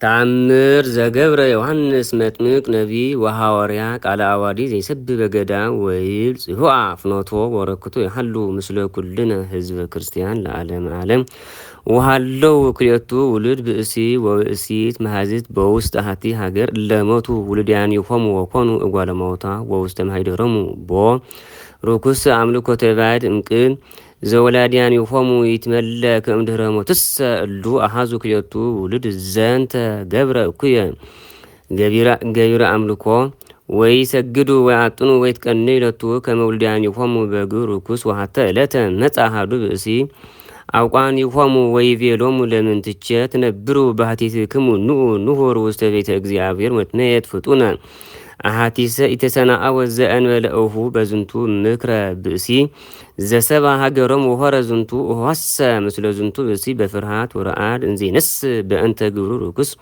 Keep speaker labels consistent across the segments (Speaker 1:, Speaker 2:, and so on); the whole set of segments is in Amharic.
Speaker 1: ተአምር ዘገብረ ዮሐንስ መጥምቅ ነቢይ ወሐዋርያ ቃለ አዋዲ ዘይሰብ በገዳም ወይል ጽሁአ ፍኖቶ ወረክቶ ያህሉ ምስለ ኩልነ ህዝበ ክርስቲያን ለዓለም ዓለም ወሃለው ክልኤቱ ውሉድ ብእሲ ወብእሲት መሃዝት በውስጥ አሐቲ ሀገር ለሞቱ ውሉድያን ይኮሙ ወኮኑ እጓለ እማውታ ወውስተ ማኅደሮሙ ቦ ርኩስ አምልኮተ ባዕድ እምቅን ዘወላድያን ይሆሙ ይትመለክ እምድኅረ ሞትሰ እሉ አሃዙ ክልኤቱ ውሉድ ዘንተ ገብረ እኩየ ገቢረ አምልኮ ወይ ሰግዱ ወይ አጥኑ ወይ ትቀኑ ይለቱ ከመውልድያን ይሆሙ በግብር ርኩስ ወሀተ ዕለተ መጻ አሐዱ ብእሲ አውቋን ይሆሙ ወይ ቤሎሙ ለምንትቼ ትነብሩ ባህቲትክሙ ኑኡ ንሁር ውስተ ቤተ እግዚአብሔር መትመየት ፍጡነ አሐቲሰ ኢተሰናአ ወዘእንበለ እሁ በዝንቱ ምክረ ብእሲ ዘሰባ ሀገሮም ወሆረ ዝንቱ እሆሰ ምስለ ዝንቱ ብእሲ በፍርሃት ወረአድ እንዘይነስ በእንተ ግብሩ ርኩስ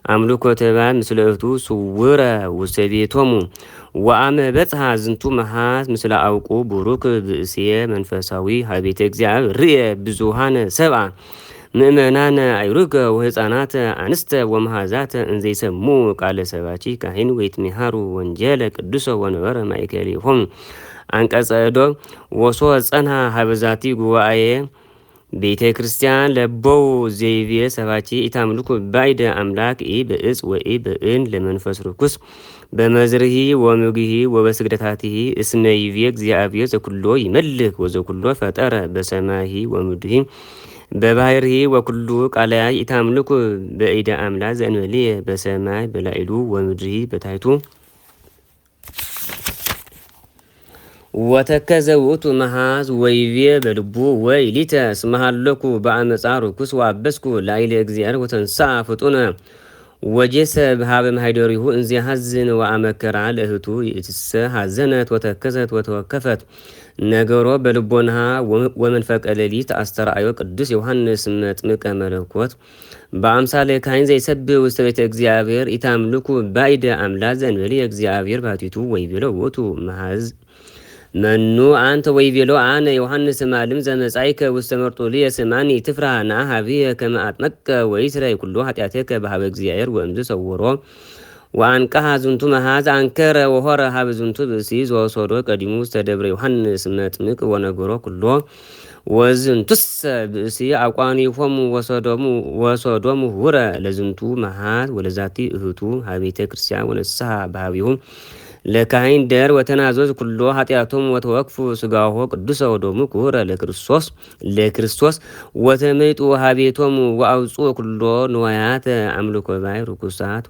Speaker 1: አምልኮተ ባዕድ ምስለ እህቱ ስውረ ውስተ ቤቶሙ ወአመ በጽሐ ዝንቱ መሃት ምስለ አውቁ ቡሩክ ብእሲየ መንፈሳዊ ሀቤተ እግዚአብሔር ርእየ ብዙሃነ ሰብአ ምእመናነ አይሩገ ወህፃናተ አንስተ ወመሃዛተ እንዘይሰሙ ቃለ ሰባቺ ካህን ወይትሚሃሩ ወንጀለ ቅዱሰ ወነበረ ማእከሌሆሙ አንቀጸ እዶ ወሶ ጸንሐ ሀበዛቲ ጉባኤ ቤተ ክርስቲያን ለቦው ዘይቤ ሰባቺ ኢታምልኩ ባዕደ አምላክ ኢ በእጽ ወኢ በእን ለመንፈስ ርኩስ በመዝርሂ ወምግሂ ወበስግደታቲሂ እስመ ይቤ እግዚአብሔር ዘኩሎ ይመልክ ወዘኩሎ ፈጠረ በሰማይሂ ወምድሂ በባህርሂ ወኩሉ ቃላያ ኢታምልኩ በኢደ አምላክ ዘእንበሌየ በሰማይ በላዕሉ ወምድሪ በታሕቱ ወተከዘ ውእቱ መሃዝ ወይቤ በልቡ ወይሊተ እስመ ሀለኩ በአመፃ ርኩስ ወአበስኩ ላዕለ እግዚአብሔር ወተንሥአ ፍጡነ ወጄሰ በሀበ ማኅደሪሁ እንዘያሐዝን ወአመከራ ለእህቱ ይእትሰ ሐዘነት ወተከዘት ወተወከፈት ነገሮ በልቦናሃ ወመንፈቀ ሌሊት አስተርአዮ ቅዱስ ዮሐንስ መጥምቀ መለኮት በአምሳለ ካህን ዘይሰብህ ውስተ ቤተ እግዚአብሔር ኢታምልኩ ባዕደ አምላክ ዘእንበሌየ እግዚአብሔር ባሕቲቱ ወይቤሎ ውእቱ መሃዝ መኑ አንተ ወይቤሎ አነ ዮሐንስ ማልም ዘመጻእከ ውስተ መርጦልየ ስማኒ ትፍራህ ናሀብየ ከመ አጥመቀ ወይስረይ ኩሎ ኃጢአተከ በሀበ እግዚአብሔር ወእምዝ ሰውሮ ወአንቀሐ ዝንቱ መሃዝ አንከረ ወሆረ ሀበ ዝንቱ ብእሲ ዘወሰዶ ቀዲሙ ውስተ ደብረ ዮሐንስ መጥምቅ ወነገሮ ኩሎ ወዝንቱሰ ብእሲ አቋኒሆሙ ወሰዶሙ ሁረ ለዝንቱ መሃዝ ወለዛቲ እህቱ ሀቤተ ክርስቲያን ወነስሐ በሀቢሁ ለካህን ደር ወተናዘዝ ኩሎ ኃጢአቶም ወተወክፉ ስጋሆ ቅዱሰ ወደሙ ክቡረ ለክርስቶስ ወተመይጡ ሀቤቶሙ ወአውፁ ኩሎ ንዋያተ አምልኮ ባዕድ ርኩሳት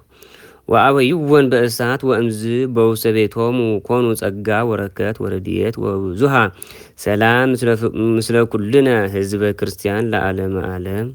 Speaker 1: ወአበይወን በእሳት ወእምዝ በውስተ ቤቶሙ ኮኑ ጸጋ ወረከት ወረድኤት ወብዙሃ ሰላም ምስለ ኩልነ ህዝበ ክርስቲያን ለዓለመ ዓለም።